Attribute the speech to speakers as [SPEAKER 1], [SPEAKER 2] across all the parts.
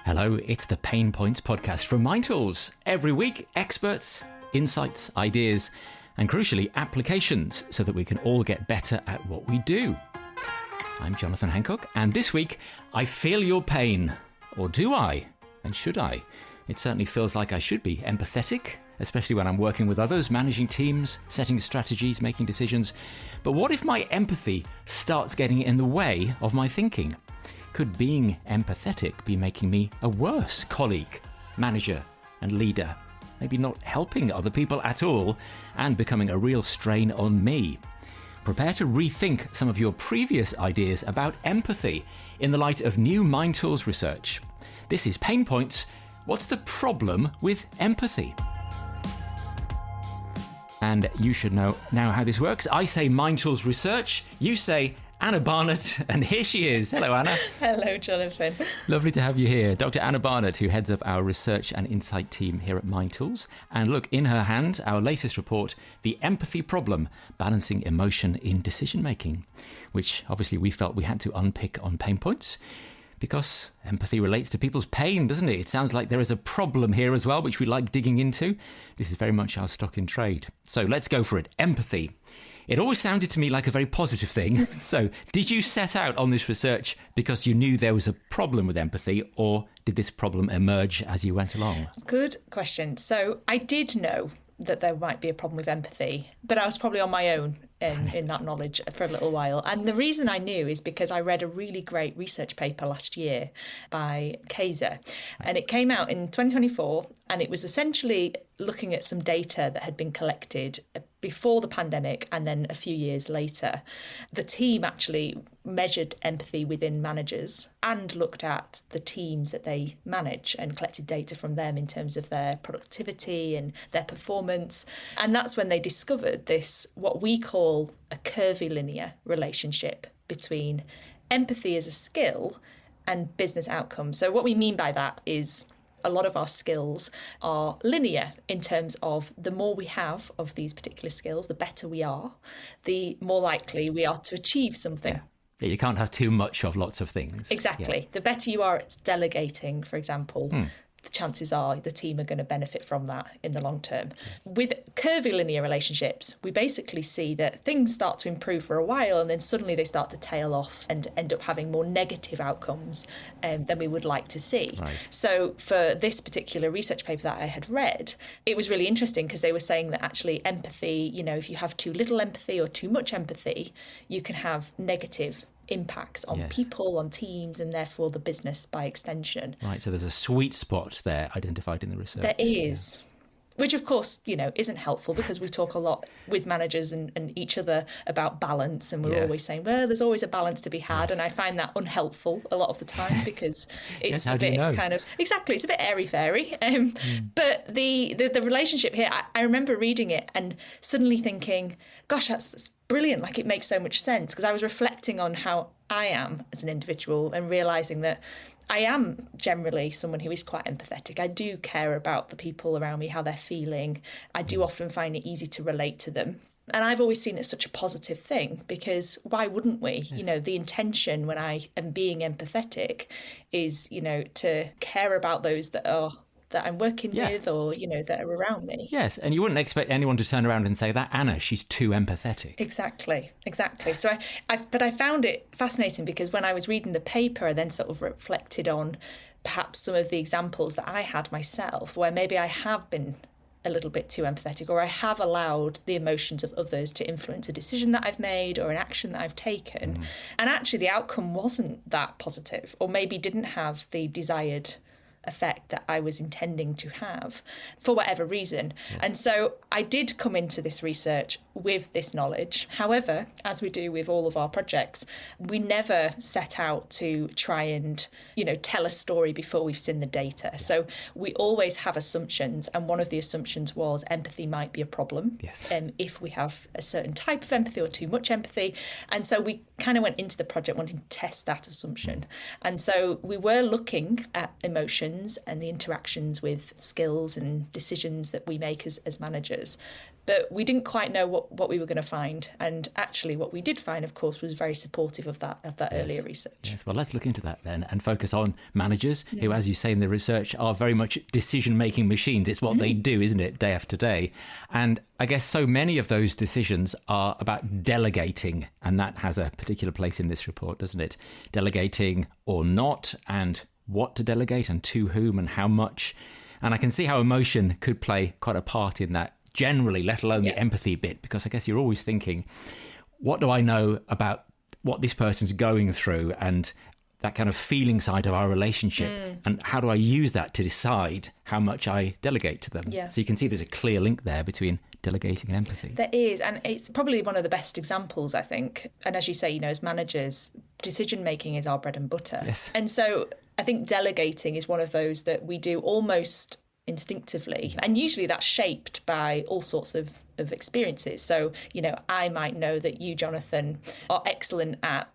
[SPEAKER 1] Hello, it's the Pain Points podcast from Mindtools. Every week, experts, insights, ideas, and crucially, applications so that we can all get better at what we do. I'm Jonathan Hancock, and this week, I feel your pain. Or do I? And should I? It certainly feels like I should be empathetic, especially when I'm working with others, managing teams, setting strategies, making decisions. But what if my empathy starts getting in the way of my thinking? Could being empathetic be making me a worse colleague, manager, and leader? Maybe not helping other people at all and becoming a real strain on me. Prepare to rethink some of your previous ideas about empathy in the light of new Mindtools research. This is Pain Points. What's the problem with empathy? And you should know now how this works. I say Mindtools research, you say Anna Barnett, and here she is. Hello, Anna.
[SPEAKER 2] Hello, Jonathan.
[SPEAKER 1] Lovely to have you here. Dr Anna Barnett, who heads up our research and insight team here at Mindtools. And look, in her hand, our latest report, The Empathy Problem, Balancing Emotion in Decision-Making, which obviously we felt we had to unpick on Pain Points, because empathy relates to people's pain, doesn't it? It sounds like there is a problem here as well, which we like digging into. This is very much our stock in trade. So let's go for it. Empathy. It always sounded to me like a very positive thing. So did you set out on this research because you knew there was a problem with empathy, or did this problem emerge as you went along?
[SPEAKER 2] Good question. So I did know that there might be a problem with empathy, but I was probably on my own in that knowledge for a little while. And the reason I knew is because I read a really great research paper last year by Kaiser, and it came out in 2024, and it was essentially looking at some data that had been collected before the pandemic and then a few years later. The team actually measured empathy within managers and looked at the teams that they manage and collected data from them in terms of their productivity and their performance. And that's when they discovered this, what we call a curvilinear relationship between empathy as a skill and business outcomes. So what we mean by that is a lot of our skills are linear in terms of the more we have of these particular skills, the better we are, the more likely we are to achieve something.
[SPEAKER 1] Yeah, you can't have too much of lots of things.
[SPEAKER 2] Exactly. Yeah. The better you are at delegating, for example, the chances are the team are going to benefit from that in the long term. With curvilinear relationships, we basically see that things start to improve for a while and then suddenly they start to tail off and end up having more negative outcomes than we would like to see.
[SPEAKER 1] Right.
[SPEAKER 2] So for this particular research paper that I had read, it was really interesting because they were saying that actually empathy, if you have too little empathy or too much empathy, you can have negative impacts on people, on teams, and therefore the business by extension.
[SPEAKER 1] Right, so there's a sweet spot there identified in the research.
[SPEAKER 2] There is. Yeah. Which, of course, isn't helpful because we talk a lot with managers and each other about balance, and we're always saying, well, there's always a balance to be had. And I find that unhelpful a lot of the time because it's a bit exactly, it's a bit airy-fairy. But the relationship here, I remember reading it and suddenly thinking, gosh, that's brilliant. Like, it makes so much sense, because I was reflecting on how I am as an individual and realising that I am generally someone who is quite empathetic. I do care about the people around me, how they're feeling. I do often find it easy to relate to them. And I've always seen it as such a positive thing, because why wouldn't we? Yes. The intention when I am being empathetic is, to care about those that I'm working with or, that are around me.
[SPEAKER 1] Yes, and you wouldn't expect anyone to turn around and say that, Anna, she's too empathetic.
[SPEAKER 2] Exactly. So I found it fascinating because when I was reading the paper, I then sort of reflected on perhaps some of the examples that I had myself where maybe I have been a little bit too empathetic, or I have allowed the emotions of others to influence a decision that I've made or an action that I've taken. And actually the outcome wasn't that positive, or maybe didn't have the desired effect that I was intending to have for whatever reason. Yes. And so I did come into this research with this knowledge. However, as we do with all of our projects, we never set out to try and, tell a story before we've seen the data. So we always have assumptions. And one of the assumptions was empathy might be a problem.
[SPEAKER 1] Yes.
[SPEAKER 2] If we have a certain type of empathy or too much empathy. And so we kind of went into the project wanting to test that assumption. And so we were looking at emotions decisions and the interactions with skills and decisions that we make as managers. But we didn't quite know what we were going to find. And actually what we did find, of course, was very supportive of that earlier research.
[SPEAKER 1] Yes, well, let's look into that then and focus on managers who, as you say in the research, are very much decision-making machines. It's what they do, isn't it, day after day? And I guess so many of those decisions are about delegating, and that has a particular place in this report, doesn't it? Delegating or not, and what to delegate and to whom and how much. And I can see how emotion could play quite a part in that generally, let alone the empathy bit, because I guess you're always thinking, what do I know about what this person's going through and that kind of feeling side of our relationship, and how do I use that to decide how much I delegate to them? So you can see there's a clear link there between delegating and empathy.
[SPEAKER 2] There is, and it's probably one of the best examples, I think. And as you say, as managers, decision making is our bread and butter.
[SPEAKER 1] Yes.
[SPEAKER 2] And so I think delegating is one of those that we do almost instinctively, and usually that's shaped by all sorts of experiences. So I might know that you, Jonathan, are excellent at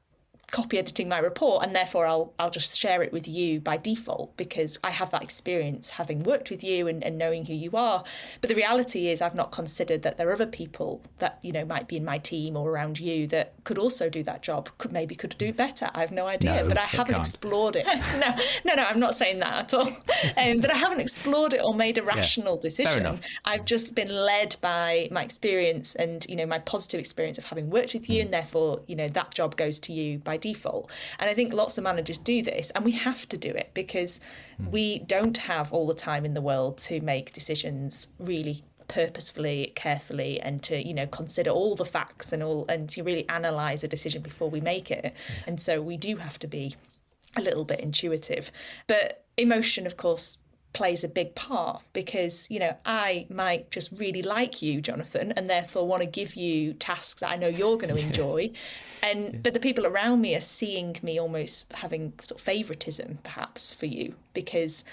[SPEAKER 2] copy editing my report, and therefore I'll just share it with you by default because I have that experience having worked with you and knowing who you are. But the reality is I've not considered that there are other people that might be in my team or around you that could also do that job, could do it better. I have no idea, but I haven't explored it. No, I'm not saying that at all. But I haven't explored it or made a rational decision. I've just been led by my experience and my positive experience of having worked with you, and therefore that job goes to you by default. And I think lots of managers do this, and we have to do it because we don't have all the time in the world to make decisions really purposefully, carefully, and to consider all the facts and to really analyze a decision before we make it. And so we do have to be a little bit intuitive. But emotion, of course, plays a big part because I might just really like you, Jonathan, and therefore want to give you tasks that I know you're going to enjoy. But the people around me are seeing me almost having sort of favoritism perhaps for you because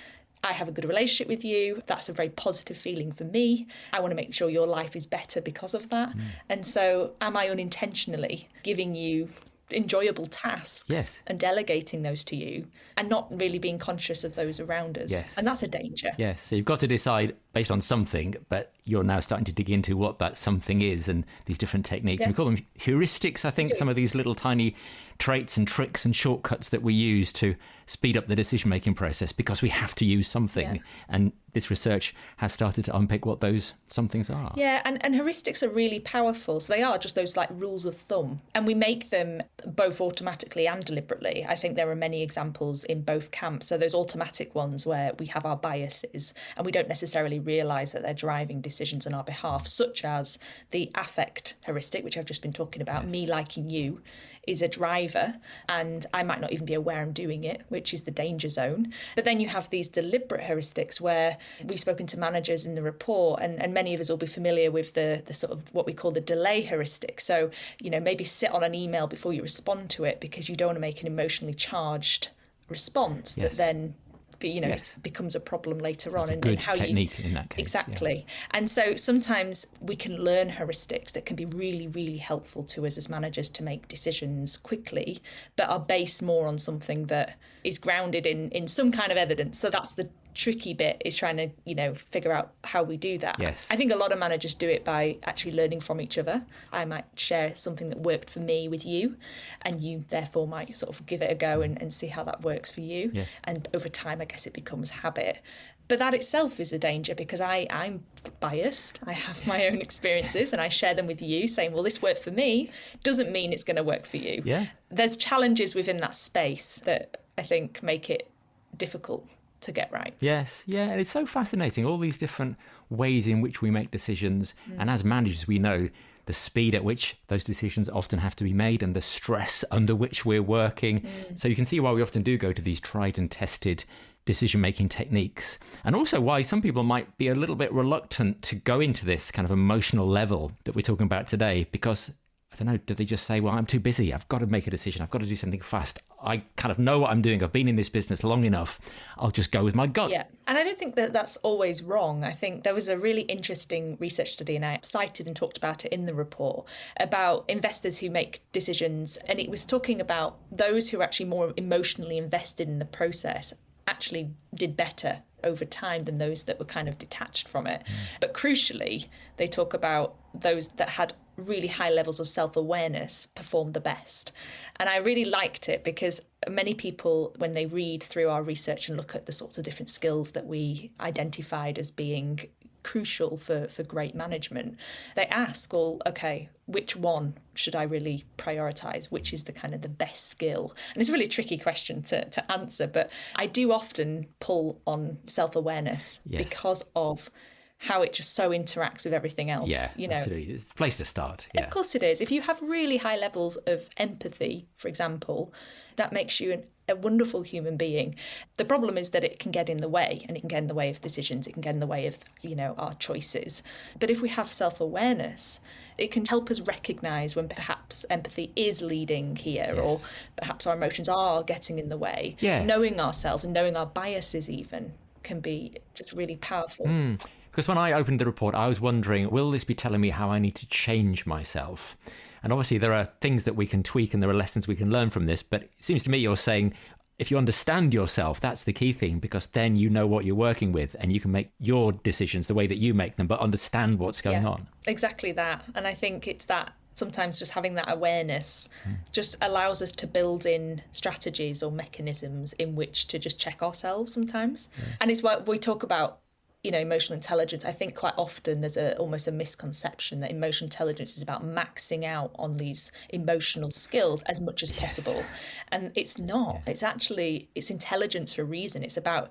[SPEAKER 2] I have a good relationship with you. That's a very positive feeling for me. I want to make sure your life is better because of that. And so am I unintentionally giving you enjoyable tasks and delegating those to you and not really being conscious of those around us? And that's a danger.
[SPEAKER 1] So you've got to decide based on something, but you're now starting to dig into what that something is and these different techniques. And we call them heuristics, I think, some of these little tiny traits and tricks and shortcuts that we use to speed up the decision-making process because we have to use something. And this research has started to unpick what those somethings are.
[SPEAKER 2] And heuristics are really powerful. So they are just those like rules of thumb. And we make them both automatically and deliberately. I think there are many examples in both camps. So those automatic ones where we have our biases and we don't necessarily realise that they're driving decisions on our behalf, such as the affect heuristic, which I've just been talking about, me liking you, is a driver and I might not even be aware I'm doing it, which is the danger zone. But then you have these deliberate heuristics where we've spoken to managers in the report and many of us will be familiar with the sort of what we call the delay heuristic. So, maybe sit on an email before you respond to it because you don't want to make an emotionally charged response that then it becomes a problem later on.
[SPEAKER 1] That's a good technique in that case.
[SPEAKER 2] Exactly. And so sometimes we can learn heuristics that can be really, really helpful to us as managers to make decisions quickly, but are based more on something that is grounded in some kind of evidence. So that's the tricky bit, is trying to figure out how we do that. I think a lot of managers do it by actually learning from each other. I might share something that worked for me with you, and you therefore might sort of give it a go and see how that works for you. And over time I guess it becomes habit. But that itself is a danger because I'm biased. I have my own experiences and I share them with you saying, well, this worked for me doesn't mean it's going to work for you. There's challenges within that space that I think make it difficult to get right.
[SPEAKER 1] And it's so fascinating, all these different ways in which we make decisions. And as managers, we know the speed at which those decisions often have to be made and the stress under which we're working. So you can see why we often do go to these tried and tested decision-making techniques, and also why some people might be a little bit reluctant to go into this kind of emotional level that we're talking about today because, I don't know, do they just say, well, I'm too busy, I've got to make a decision, I've got to do something fast, I kind of know what I'm doing, I've been in this business long enough, I'll just go with my gut.
[SPEAKER 2] And I don't think that that's always wrong. I think there was a really interesting research study, and I cited and talked about it in the report, about investors who make decisions, and it was talking about those who are actually more emotionally invested in the process actually did better over time than those that were kind of detached from it. But crucially, they talk about those that had really high levels of self-awareness performed the best. And I really liked it because many people, when they read through our research and look at the sorts of different skills that we identified as being crucial for great management, they ask, well, okay, which one should I really prioritise? Which is the kind of the best skill? And it's a really tricky question to answer, but I do often pull on self-awareness because of how it just so interacts with everything else.
[SPEAKER 1] Yeah, absolutely. It's the place to start. Yeah.
[SPEAKER 2] Of course it is. If you have really high levels of empathy, for example, that makes you a wonderful human being. The problem is that it can get in the way, and it can get in the way of decisions. It can get in the way of, our choices. But if we have self-awareness, it can help us recognise when perhaps empathy is leading here, or perhaps our emotions are getting in the way.
[SPEAKER 1] Yes.
[SPEAKER 2] Knowing ourselves and knowing our biases even can be just really powerful.
[SPEAKER 1] Because when I opened the report, I was wondering, will this be telling me how I need to change myself? And obviously there are things that we can tweak and there are lessons we can learn from this. But it seems to me you're saying if you understand yourself, that's the key thing, because then you know what you're working with and you can make your decisions the way that you make them, but understand what's going on.
[SPEAKER 2] Exactly that. And I think it's that sometimes just having that awareness just allows us to build in strategies or mechanisms in which to just check ourselves sometimes. Yes. And it's what we talk about, emotional intelligence. I think quite often there's almost a misconception that emotional intelligence is about maxing out on these emotional skills as much as possible. And it's not. It's actually, it's intelligence for a reason. It's about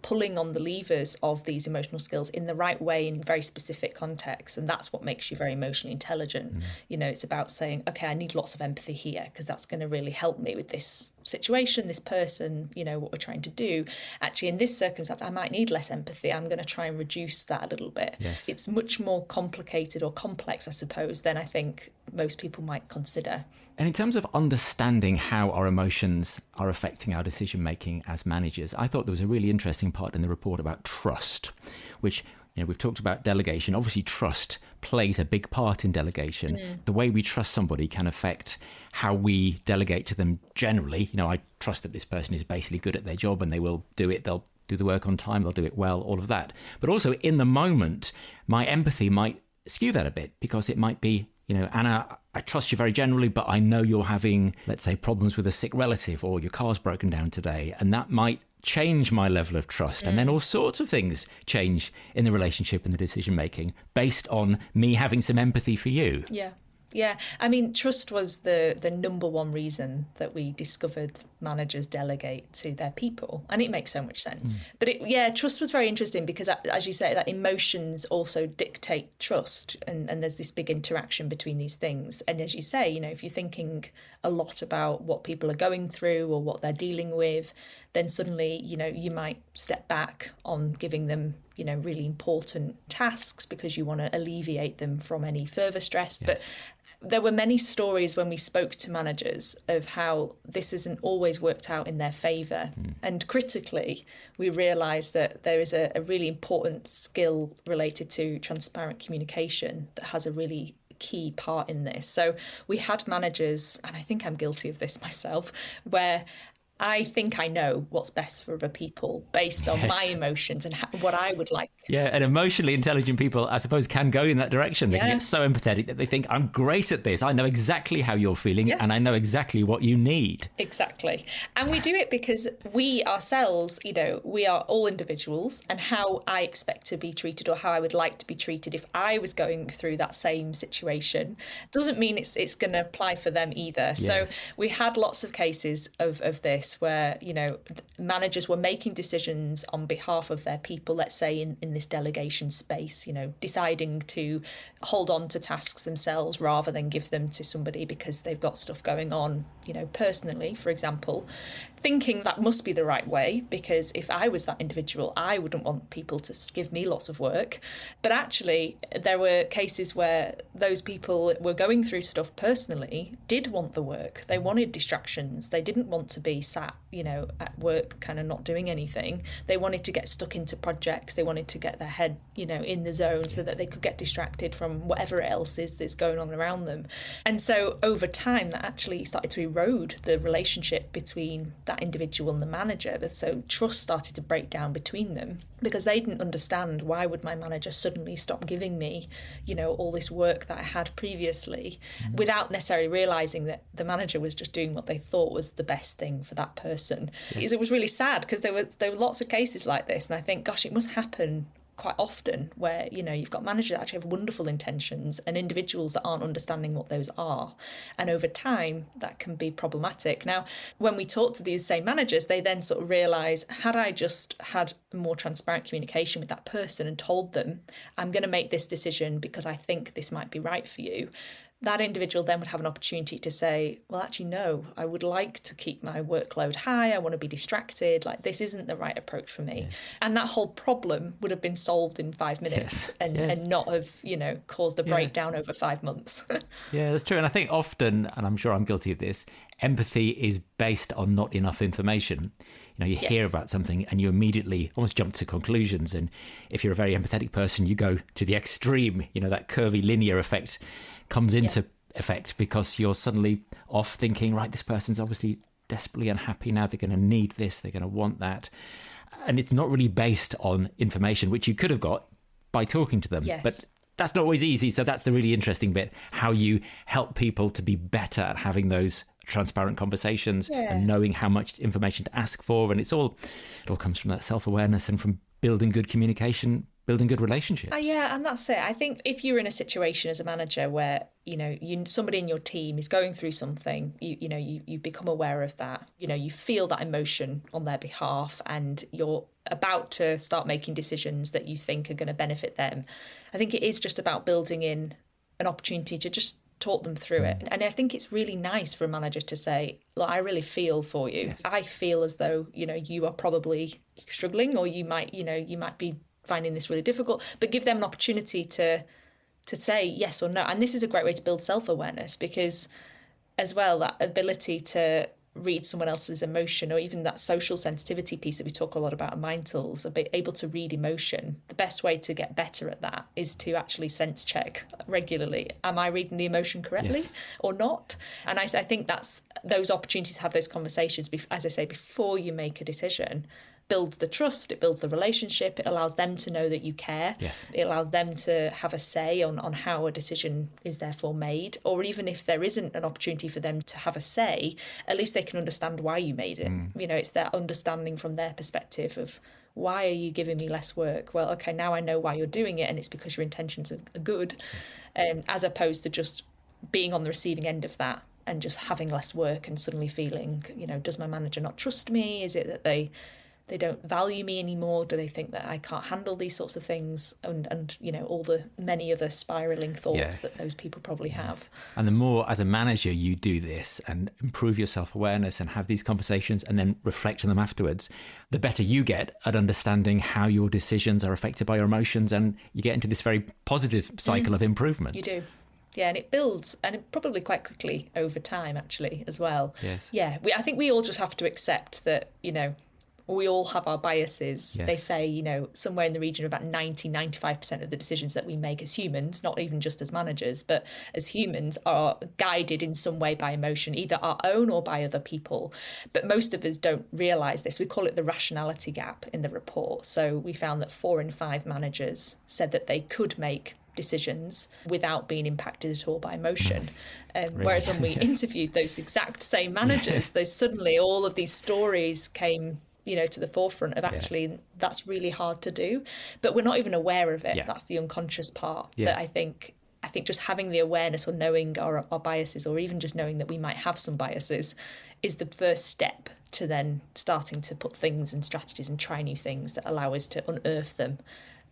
[SPEAKER 2] pulling on the levers of these emotional skills in the right way in very specific contexts. And that's what makes you very emotionally intelligent. It's about saying, okay, I need lots of empathy here because that's going to really help me with this situation, this person, what we're trying to do. Actually, in this circumstance, I might need less empathy. I'm going to try and reduce that a little bit.
[SPEAKER 1] Yes.
[SPEAKER 2] It's much more complicated or complex, I suppose, than I think most people might consider.
[SPEAKER 1] And in terms of understanding how our emotions are affecting our decision making as managers, I thought there was a really interesting part in the report about trust, which we've talked about delegation. Obviously, trust plays a big part in delegation. The way we trust somebody can affect how we delegate to them generally. I trust that this person is basically good at their job and they will do it. They'll do the work on time. They'll do it well, all of that. But also in the moment, my empathy might skew that a bit because it might be, Anna, I trust you very generally, but I know you're having, let's say, problems with a sick relative or your car's broken down today. And that might change my level of trust. And then all sorts of things change in the relationship and the decision making based on me having some empathy for you.
[SPEAKER 2] Yeah. I mean, trust was the number one reason that we discovered managers delegate to their people. And it makes so much sense. But trust was very interesting because, as you say, that emotions also dictate trust. And there's this big interaction between these things. And as you say, if you're thinking a lot about what people are going through or what they're dealing with, then suddenly, you might step back on giving them, really important tasks because you want to alleviate them from any further stress. Yes. But there were many stories when we spoke to managers of how this isn't always worked out in their favour. And critically, we realised that there is a really important skill related to transparent communication that has a really key part in this. So we had managers, and I think I'm guilty of this myself, where I think I know what's best for other people based on my emotions and what I would like.
[SPEAKER 1] Yeah, and emotionally intelligent people, I suppose, can go in that direction. They can get so empathetic that they think, I'm great at this. I know exactly how you're feeling and I know exactly what you need.
[SPEAKER 2] Exactly. And we do it because we ourselves, we are all individuals, and how I expect to be treated or how I would like to be treated if I was going through that same situation doesn't mean it's going to apply for them either. Yes. So we had lots of cases of this where, managers were making decisions on behalf of their people, let's say in this delegation space, deciding to hold on to tasks themselves rather than give them to somebody because they've got stuff going on, personally, for example, thinking that must be the right way because if I was that individual, I wouldn't want people to give me lots of work. But actually, there were cases where those people were going through stuff personally, did want the work. They wanted distractions. They didn't want to be sat sat, at work kind of not doing anything. They wanted to get stuck into projects. They wanted to get their head, in the zone so that they could get distracted from whatever else is that's going on around them. And so over time, that actually started to erode the relationship between that individual and the manager. So trust started to break down between them because they didn't understand, why would my manager suddenly stop giving me, all this work that I had previously, without necessarily realising that the manager was just doing what they thought was the best thing for that person. It was really sad because there were lots of cases like this, and I think, gosh, it must happen quite often where, you've got managers that actually have wonderful intentions and individuals that aren't understanding what those are. And over time, that can be problematic. Now, when we talk to these same managers, they then sort of realise, had I just had more transparent communication with that person and told them, I'm going to make this decision because I think this might be right for you, that individual then would have an opportunity to say, well, actually, no, I would like to keep my workload high. I want to be distracted. Like, this isn't the right approach for me. Yes. And that whole problem would have been solved in 5 minutes and not have, caused a breakdown over 5 months.
[SPEAKER 1] Yeah, that's true. And I think often, and I'm sure I'm guilty of this, empathy is based on not enough information. You hear about something and you immediately almost jump to conclusions. And if you're a very empathetic person, you go to the extreme, that curvy linear effect comes into effect because you're suddenly off thinking, right, this person's obviously desperately unhappy now. They're going to need this. They're going to want that. And it's not really based on information, which you could have got by talking to them.
[SPEAKER 2] Yes.
[SPEAKER 1] But that's not always easy. So that's the really interesting bit, how you help people to be better at having those transparent conversations and knowing how much information to ask for. And it all comes from that self-awareness and from building good communication, building good relationships.
[SPEAKER 2] Yeah, and that's it. I think if you're in a situation as a manager where, somebody in your team is going through something, you become aware of that, you feel that emotion on their behalf and you're about to start making decisions that you think are going to benefit them. I think it is just about building in an opportunity to just talk them through it. And I think it's really nice for a manager to say, look, I really feel for you. Yes. I feel as though, you are probably struggling, or you might be finding this really difficult, but give them an opportunity to say yes or no. And this is a great way to build self-awareness, because as well, that ability to read someone else's emotion, or even that social sensitivity piece that we talk a lot about in Mindtools, able to read emotion. The best way to get better at that is to actually sense check regularly. Am I reading the emotion correctly or not? And I think that's those opportunities to have those conversations, as I say, before you make a decision, builds the trust, it builds the relationship, it allows them to know that you care.
[SPEAKER 1] Yes.
[SPEAKER 2] It allows them to have a say on how a decision is therefore made, or even if there isn't an opportunity for them to have a say, at least they can understand why you made it. It's that understanding from their perspective of, why are you giving me less work? Well, okay, now I know why you're doing it, and it's because your intentions are good, as opposed to just being on the receiving end of that and just having less work and suddenly feeling, does my manager not trust me? Is it that they don't value me anymore? Do they think that I can't handle these sorts of things? And all the many other spiraling thoughts that those people probably have.
[SPEAKER 1] And the more as a manager you do this and improve your self-awareness and have these conversations and then reflect on them afterwards, the better you get at understanding how your decisions are affected by your emotions, and you get into this very positive cycle of improvement.
[SPEAKER 2] You do. Yeah, and it builds, and it probably quite quickly over time, actually, as well.
[SPEAKER 1] Yes.
[SPEAKER 2] Yeah, I think we all just have to accept that, we all have our biases.
[SPEAKER 1] Yes.
[SPEAKER 2] They say, somewhere in the region of about 95% of the decisions that we make as humans, not even just as managers, but as humans, are guided in some way by emotion, either our own or by other people. But most of us don't realise this. We call it the rationality gap in the report. So we found that 4 in 5 managers said that they could make decisions without being impacted at all by emotion. Really? Whereas when we interviewed those exact same managers, there's suddenly all of these stories came to the forefront of actually that's really hard to do, but we're not even aware of it. That's the unconscious part that I think just having the awareness or knowing our biases, or even just knowing that we might have some biases, is the first step to then starting to put things and strategies and try new things that allow us to unearth them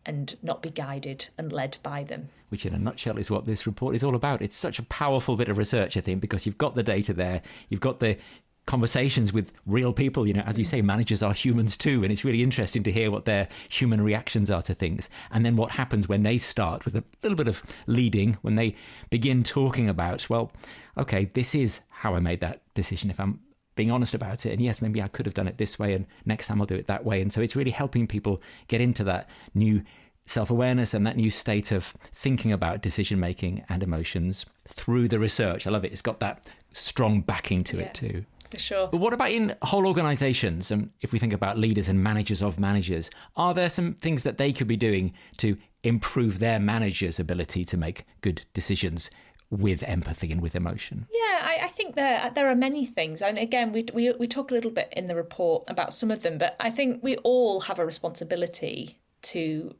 [SPEAKER 2] and not be guided and led by them.
[SPEAKER 1] Which in a nutshell is what this report is all about. It's such a powerful bit of research, I think, because you've got the data there, you've got the conversations with real people, as you say, managers are humans too, and it's really interesting to hear what their human reactions are to things, and then what happens when they start with a little bit of leading, when they begin talking about, well, okay, this is how I made that decision. If I'm being honest about it. And yes, maybe I could have done it this way and next time I'll do it that way. And so it's really helping people get into that new self-awareness and that new state of thinking about decision-making and emotions through the research. I love it. It's got that strong backing to it too.
[SPEAKER 2] For sure.
[SPEAKER 1] But what about in whole organisations? And if we think about leaders and managers of managers, are there some things that they could be doing to improve their managers' ability to make good decisions with empathy and with emotion?
[SPEAKER 2] Yeah, I think there are many things. And again, we talk a little bit in the report about some of them, but I think we all have a responsibility to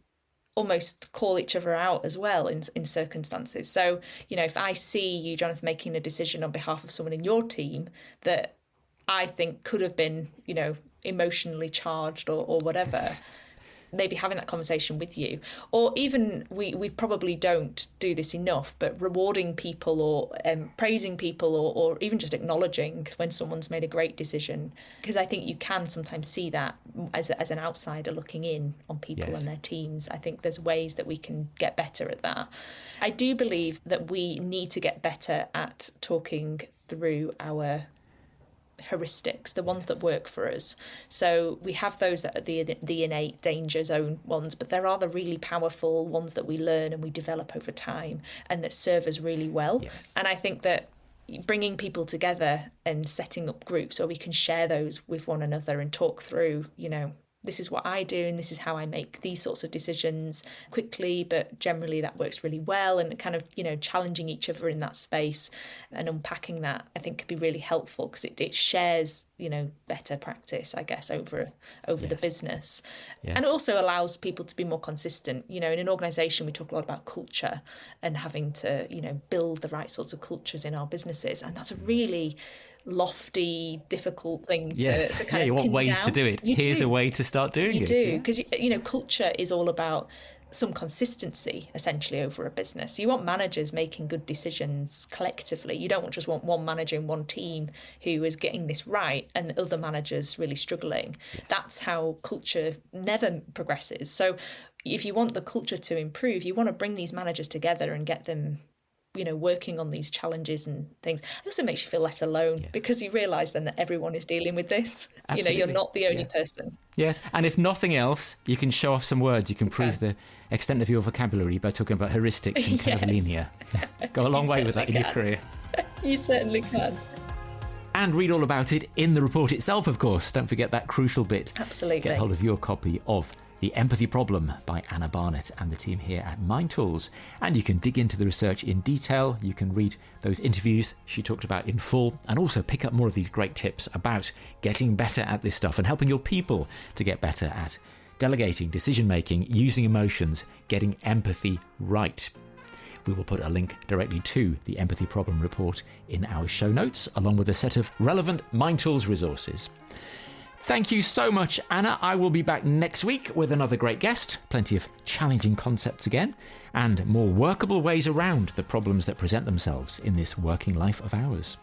[SPEAKER 2] almost call each other out as well in circumstances. So, if I see you, Jonathan, making a decision on behalf of someone in your team that I think could have been, emotionally charged or whatever, maybe having that conversation with you. Or even we probably don't do this enough, but rewarding people or praising people or even just acknowledging when someone's made a great decision. Because I think you can sometimes see that as an outsider looking in on people and their teams. I think there's ways that we can get better at that. I do believe that we need to get better at talking through our heuristics, the ones that work for us. So we have those that are the innate danger zone ones, but there are the really powerful ones that we learn and we develop over time and that serve us really well. Yes. And I think that bringing people together and setting up groups where we can share those with one another and talk through, this is what I do and this is how I make these sorts of decisions quickly, but generally that works really well, and kind of, challenging each other in that space and unpacking that, I think could be really helpful because it shares, better practice, I guess, over the business. Yes. And it also allows people to be more consistent. In an organisation, we talk a lot about culture and having to, build the right sorts of cultures in our businesses. And that's a really lofty, difficult thing to kind of
[SPEAKER 1] you want
[SPEAKER 2] pin
[SPEAKER 1] ways
[SPEAKER 2] down.
[SPEAKER 1] to do it. Here's a way to start doing it.
[SPEAKER 2] You do, because culture is all about some consistency essentially over a business. You want managers making good decisions collectively. You don't just want one manager in one team who is getting this right and the other managers really struggling. Yes. That's how culture never progresses. So if you want the culture to improve, you want to bring these managers together and get them working on these challenges and things. It also makes you feel less alone because you realise then that everyone is dealing with this.
[SPEAKER 1] Absolutely.
[SPEAKER 2] You're not the only person.
[SPEAKER 1] Yes, and if nothing else, you can show off some words. You can prove the extent of your vocabulary by talking about heuristics and curvilinear. Go a long way with that in your career.
[SPEAKER 2] You certainly can.
[SPEAKER 1] And read all about it in the report itself, of course. Don't forget that crucial bit.
[SPEAKER 2] Absolutely.
[SPEAKER 1] Get hold of your copy of The Empathy Problem by Anna Barnett and the team here at Mindtools. And you can dig into the research in detail. You can read those interviews she talked about in full and also pick up more of these great tips about getting better at this stuff and helping your people to get better at delegating, decision-making, using emotions, getting empathy right. We will put a link directly to the Empathy Problem report in our show notes, along with a set of relevant Mindtools resources. Thank you so much, Anna. I will be back next week with another great guest, plenty of challenging concepts again, and more workable ways around the problems that present themselves in this working life of ours.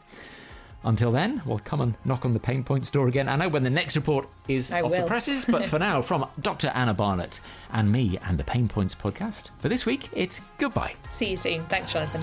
[SPEAKER 1] Until then, we'll come and knock on the Pain Points door again, Anna, when the next report is off the presses. But for now, from Dr Anna Barnett and me and the Pain Points podcast, for this week, it's goodbye.
[SPEAKER 2] See you soon. Thanks, Jonathan.